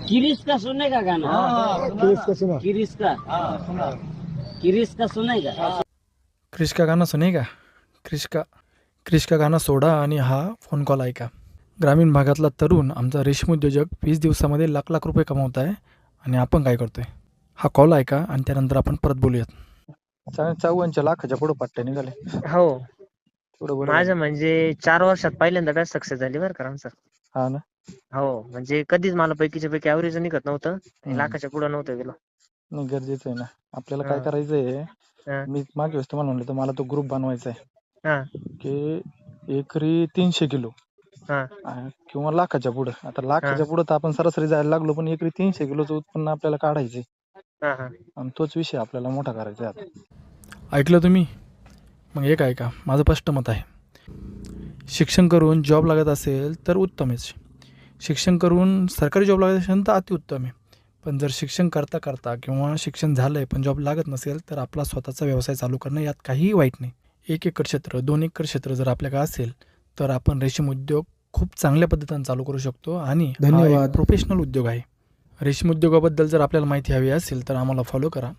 किरिस का सुने का गाना? क्रिस का सुना किरिस का किरिस का सुनेगा? क्रिश का गाणं सुनेगा? क्रिश का गाणं सोडा आणि हा फोन कॉल ऐका. ग्रामीण भागातला तरुण आमचा रेशीम उद्योजक 20 दिवसामध्ये लाख लाख रुपये कमवत आहे आणि आपण काय करतोय? हा कॉल ऐका आणि त्यानंतर आपण परत बोलूयात. 54 लाखाच्या पुढे पट्टे निघाले. हो पुढे बरं माझं झालं. म्हणजे 4 वर्षात पहिल्यांदा काय सक्सेस झाली बरं का सर. हा ना. हो म्हणजे कधीच मला पैकीच्या पैकी ऍव्हरेज निघत नव्हतं. हम्म. लाखाच्या पुढे नव्हतं गेलो. नाही गरजेचं आहे ना. आपल्याला हा. काय करायचंय? हा. मी मागे वेळेस तुम्हाला म्हणलं तर मला तो ग्रुप बनवायचा आहे हा की एकरी 300 किलो हा किंवा लाखाच्या पुढं. आता लाखाच्या पुढं तर आपण सरासरी जायला लागलो, पण एकरी 300 किलोचं उत्पन्न आपल्याला काढायचंय हा हा आणि तोच विषय आपल्याला मोठा करायचा आहे आता. ऐकलं तुम्ही? मग एक ऐका, माझं स्पष्ट मत आहे. शिक्षण करून जॉब लागत असेल तर उत्तमच. शिक्षण करून सरकारी जॉब लागत असेल तर अतिउत्तम आहे. पण जर शिक्षण करता करता किंवा शिक्षण झालं आहे पण जॉब लागत नसेल तर आपला स्वतःचा व्यवसाय चालू करणं यात काहीही वाईट नाही. 1 एकर क्षेत्र 2 एकर क्षेत्र जर आपल्याकडे असेल तर आपण रेशीम उद्योग खूप चांगल्या पद्धतीने चालू करू शकतो आणि हा एक धन्यवाद. प्रोफेशनल उद्योग आहे. रेशीम उद्योगाबद्दल जर आपल्याला माहिती हवी असेल तर आम्हाला फॉलो करा.